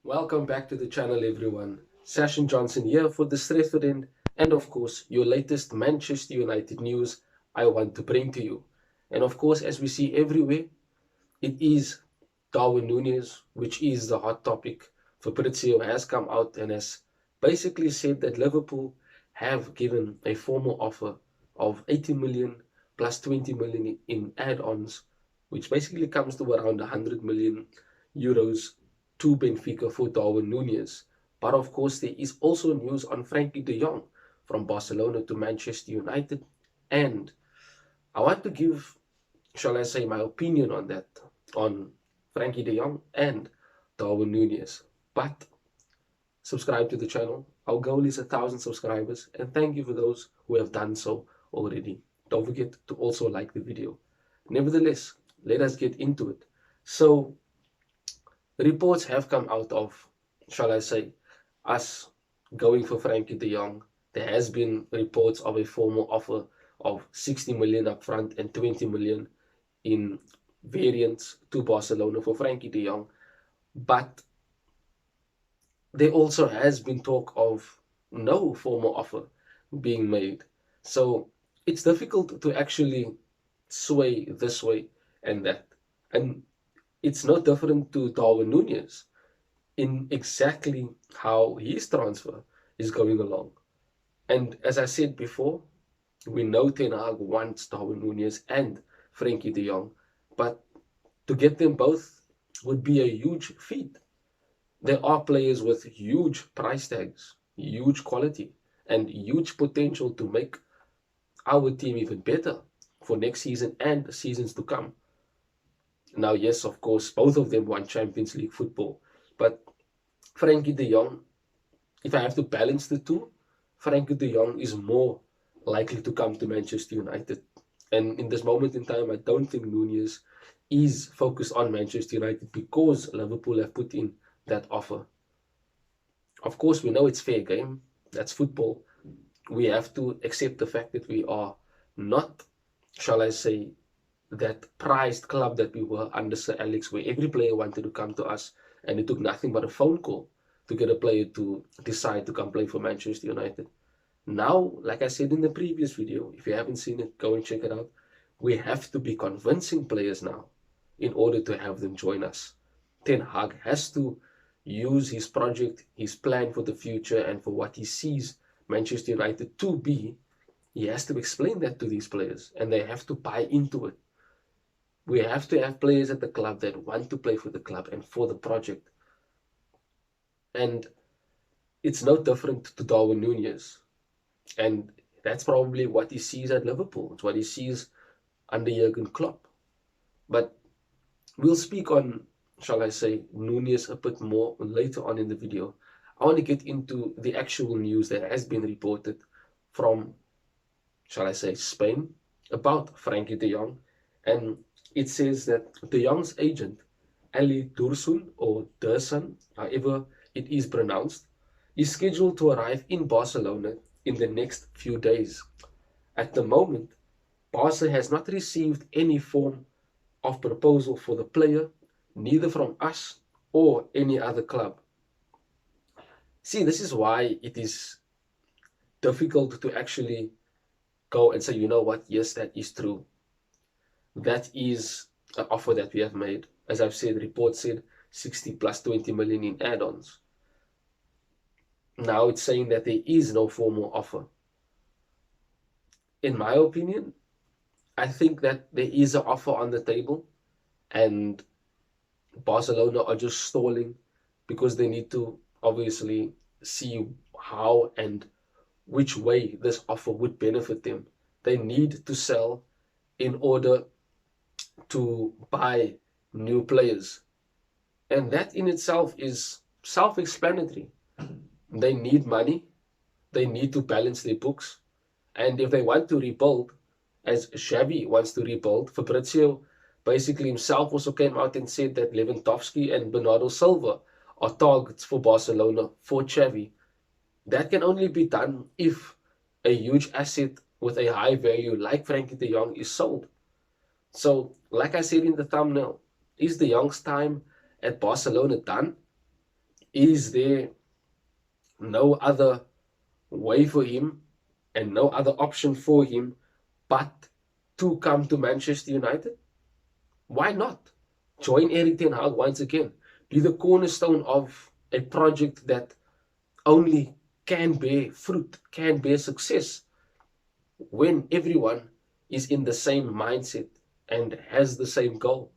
Welcome back to the channel, everyone. Sashin Johnson here for the Stretford End, and of course, your latest Manchester United news I want to bring to you. And of course, as we see everywhere, it is Darwin Nunez, which is the hot topic. Fabrizio has come out and has basically said that Liverpool have given a formal offer of 80 million plus 20 million in add-ons, which basically comes to around 100 million euros to Benfica for Darwin Nunez. But of course, there is also news on Frankie de Jong from Barcelona to Manchester United. And I want to give, shall I say, my opinion on that, on Frankie de Jong and Darwin Nunez. But subscribe to the channel. Our goal is 1,000 subscribers, and thank you for those who have done so already. Don't forget to also like the video. Nevertheless, let us get into it. So, reports have come out of, shall I say, us going for Frankie de Jong. There has been reports of a formal offer of 60 million upfront and 20 million in variants to Barcelona for Frankie de Jong. But there also has been talk of no formal offer being made. So it's difficult to actually sway this way and that. And it's no different to Darwin Nunez in exactly how his transfer is going along. And as I said before, we know Ten Hag wants Darwin Nunez and Frankie de Jong, but to get them both would be a huge feat. There are players with huge price tags, huge quality, and huge potential to make our team even better for next season and seasons to come. Now, yes, of course, both of them want Champions League football, but Frankie de Jong, if I have to balance the two, Frankie de Jong is more likely to come to Manchester United. And in this moment in time, I don't think Nunez is focused on Manchester United because Liverpool have put in that offer. Of course, we know it's fair game. That's football. We have to accept the fact that we are not, shall I say, that prized club that we were under Sir Alex, where every player wanted to come to us, and it took nothing but a phone call to get a player to decide to come play for Manchester United. Now, like I said in the previous video, if you haven't seen it, go and check it out. We have to be convincing players now in order to have them join us. Ten Hag has to use his project, his plan for the future, and for what he sees Manchester United to be. He has to explain that to these players, and they have to buy into it. We have to have players at the club that want to play for the club and for the project. And it's no different to Darwin Nunez. And that's probably what he sees at Liverpool. It's what he sees under Jurgen Klopp. But we'll speak on, shall I say, Nunez a bit more later on in the video. I want to get into the actual news that has been reported from, shall I say, Spain about Frankie de Jong. And it says that de Jong's agent, Ali Dursun or Dursun, however it is pronounced, is scheduled to arrive in Barcelona in the next few days. At the moment, Barca has not received any form of proposal for the player, neither from us or any other club. See, this is why it is difficult to actually go and say, you know what, yes, that is true. That is an offer that we have made. As I've said, reports said 60 plus 20 million in add-ons. Now it's saying that there is no formal offer. In my opinion, I think that there is an offer on the table, and Barcelona are just stalling because they need to obviously see how and which way this offer would benefit them. They need to sell in order to buy new players. And that in itself is self-explanatory. They need money, they need to balance their books, and if they want to rebuild, as Xavi wants to rebuild, Fabrizio basically himself also came out and said that Lewandowski and Bernardo Silva are targets for Barcelona for Xavi. That can only be done if a huge asset with a high value like Frankie de Jong is sold. So, like I said in the thumbnail, is de Jong's time at Barcelona done? Is there no other way for him and no other option for him but to come to Manchester United? Why not? Join Erik ten Hag once again. Be the cornerstone of a project that only can bear fruit, can bear success when everyone is in the same mindset and has the same goal.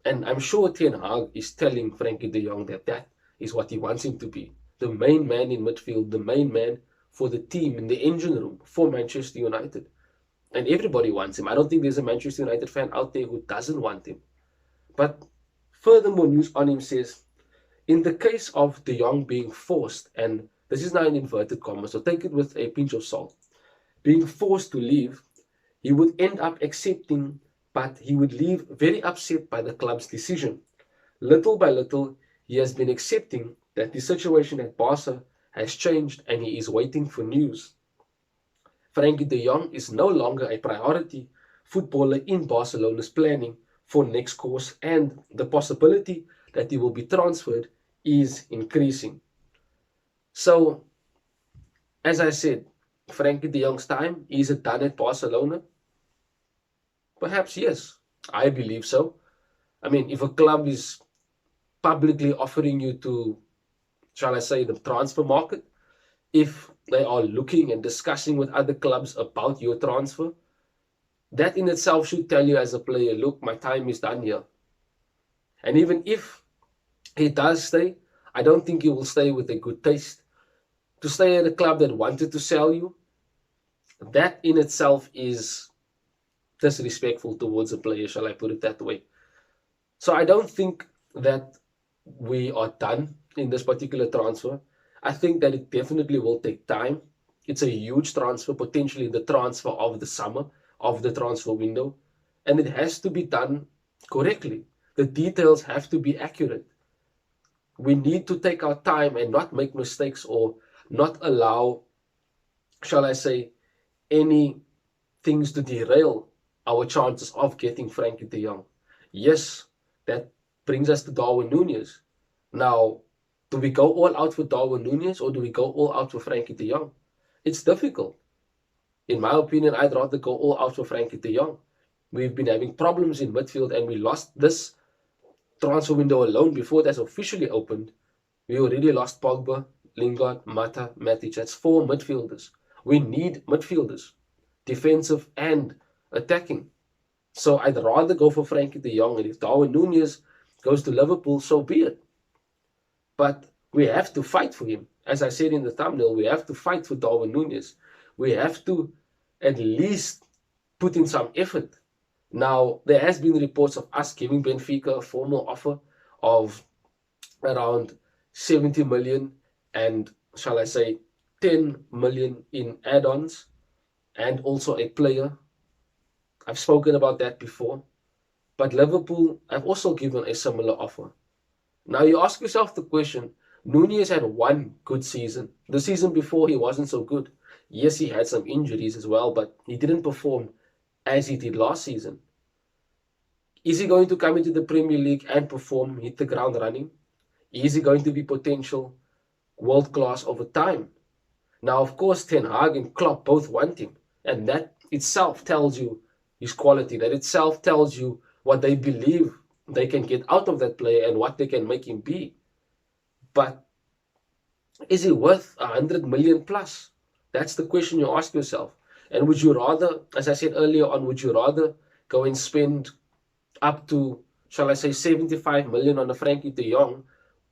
And I'm sure Ten Hag is telling Frankie de Jong that that is what he wants him to be. The main man in midfield, the main man for the team in the engine room for Manchester United. And everybody wants him. I don't think there's a Manchester United fan out there who doesn't want him. But furthermore, news on him says, in the case of de Jong being forced, and this is now in inverted commas, so take it with a pinch of salt, being forced to leave, he would end up accepting, but he would leave very upset by the club's decision. Little by little, he has been accepting that the situation at Barca has changed and he is waiting for news. Frankie de Jong is no longer a priority footballer in Barcelona's planning for next course, and the possibility that he will be transferred is increasing. So, as I said, Frankie de Jong's time, is it done at Barcelona? Perhaps yes. I believe so. I mean, if a club is publicly offering you to, shall I say, the transfer market, if they are looking and discussing with other clubs about your transfer, that in itself should tell you as a player, look, my time is done here. And even if he does stay, I don't think he will stay with a good taste. To stay at a club that wanted to sell you, that in itself is disrespectful towards a player, shall I put it that way. So I don't think that we are done in this particular transfer. I think that it definitely will take time. It's a huge transfer, potentially the transfer of the summer, of the transfer window, and it has to be done correctly. The details have to be accurate. We need to take our time and not make mistakes or not allow, shall I say, any things to derail our chances of getting Frankie de Jong. Yes, that brings us to Darwin Nunez. Now, do we go all out for Darwin Nunez or do we go all out for Frankie de Jong? It's difficult. In my opinion, I'd rather go all out for Frankie de Jong. We've been having problems in midfield and we lost this transfer window alone before that's officially opened. We already lost Pogba, Lingard, Mata, Matic. That's 4 midfielders. We need midfielders, defensive and attacking. So I'd rather go for Frankie de Jong, and if Darwin Nunez goes to Liverpool, so be it. But we have to fight for him. As I said in the thumbnail, we have to fight for Darwin Nunez. We have to at least put in some effort. Now, there has been reports of us giving Benfica a formal offer of around 70 million and, shall I say, 10 million in add-ons and also a player. I've spoken about that before. But Liverpool have also given a similar offer. Now you ask yourself the question, Nunez had one good season. The season before he wasn't so good. Yes, he had some injuries as well, but he didn't perform as he did last season. Is he going to come into the Premier League and perform, hit the ground running? Is he going to be potential world-class over time? Now, of course, Ten Hag and Klopp both want him. And that itself tells you his quality. That itself tells you what they believe they can get out of that player and what they can make him be. But is he worth 100 million plus? That's the question you ask yourself. And would you rather, as I said earlier on, would you rather go and spend up to, shall I say, 75 million on a Frankie de Jong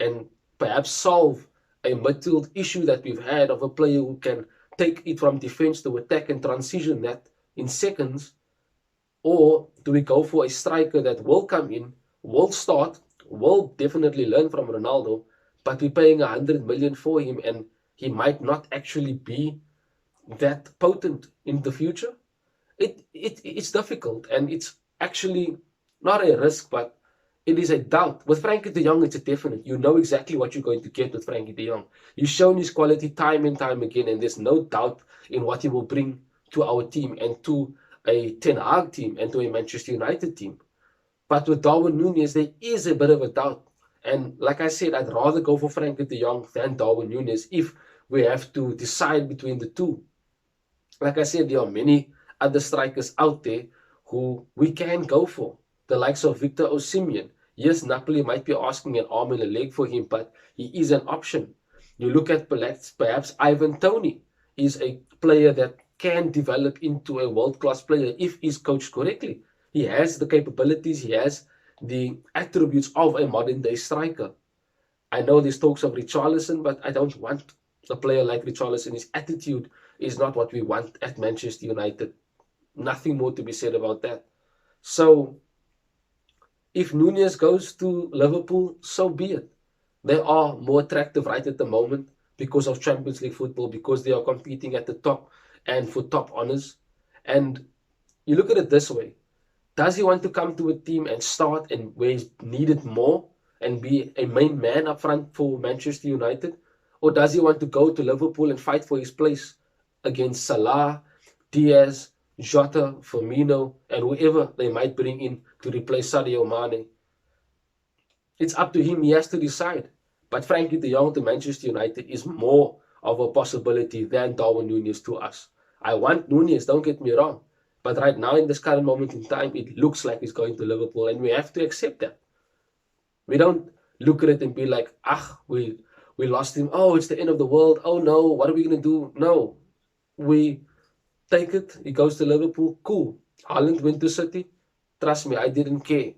and perhaps solve a midfield issue that we've had of a player who can take it from defense to attack and transition that in seconds? Or do we go for a striker that will come in, will start, will definitely learn from Ronaldo, but we're paying 100 million for him and he might not actually be that potent in the future? It's difficult, and it's actually not a risk, but it is a doubt. With Frankie de Jong, it's a definite. You know exactly what you're going to get with Frankie de Jong. He's shown his quality time and time again, and there's no doubt in what he will bring to our team and to a Ten Hag team and to a Manchester United team. But with Darwin Nunez, there is a bit of a doubt. And like I said, I'd rather go for Frankie de Jong than Darwin Nunez if we have to decide between the two. Like I said, there are many other strikers out there who we can go for. The likes of Victor Osimhen. Yes, Napoli might be asking an arm and a leg for him, but he is an option. You look at perhaps Ivan Toney is a player that can develop into a world-class player if he's coached correctly. He has the capabilities, he has the attributes of a modern-day striker. I know there's talks of Richarlison, but I don't want a player like Richarlison. His attitude is not what we want at Manchester United. Nothing more to be said about that. So, if Nunez goes to Liverpool, so be it. They are more attractive right at the moment because of Champions League football, because they are competing at the top and for top honours. And you look at it this way. Does he want to come to a team and start and where he's needed more and be a main man up front for Manchester United? Or does he want to go to Liverpool and fight for his place against Salah, Diaz, Jota, Firmino, and whoever they might bring in to replace Sadio Mane? It's up to him. He has to decide. But Frankie de Jong to Manchester United is more of a possibility than Darwin Nunez to us. I want Nunez, don't get me wrong. But right now, in this current moment in time, it looks like he's going to Liverpool, and we have to accept that. We don't look at it and be like, we lost him. Oh, it's the end of the world. Oh no, what are we going to do? No. We take it. He goes to Liverpool. Cool. Haaland went to City. Trust me, I didn't care.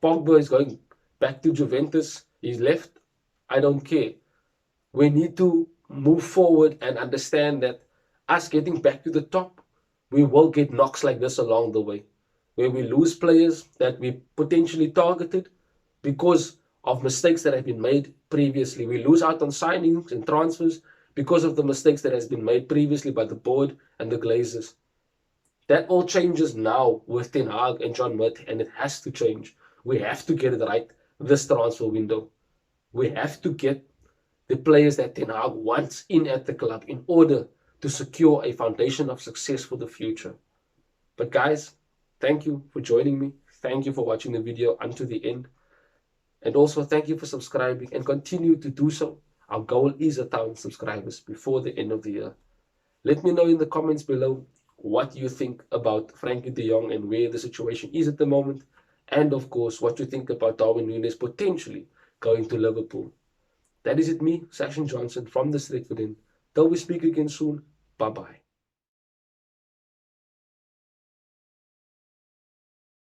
Pogba is going back to Juventus. He's left. I don't care. We need to move forward and understand that us getting back to the top, we will get knocks like this along the way, where we lose players that we potentially targeted because of mistakes that have been made previously. We lose out on signings and transfers because of the mistakes that has been made previously by the board and the Glazers. That all changes now with Ten Hag and John Mitt, and it has to change. We have to get it right this transfer window. We have to get the players that Ten Hag wants in at the club in order to secure a foundation of success for the future. But guys, thank you for joining me. Thank you for watching the video unto the end. And also thank you for subscribing and continue to do so. Our goal is 1,000 subscribers before the end of the year. Let me know in the comments below what you think about Frankie de Jong and where the situation is at the moment. And of course, what you think about Darwin Nunez potentially going to Liverpool. That is it, me, Sashin Johnson from the Stretford Inn. Till we speak again soon. Bye-bye.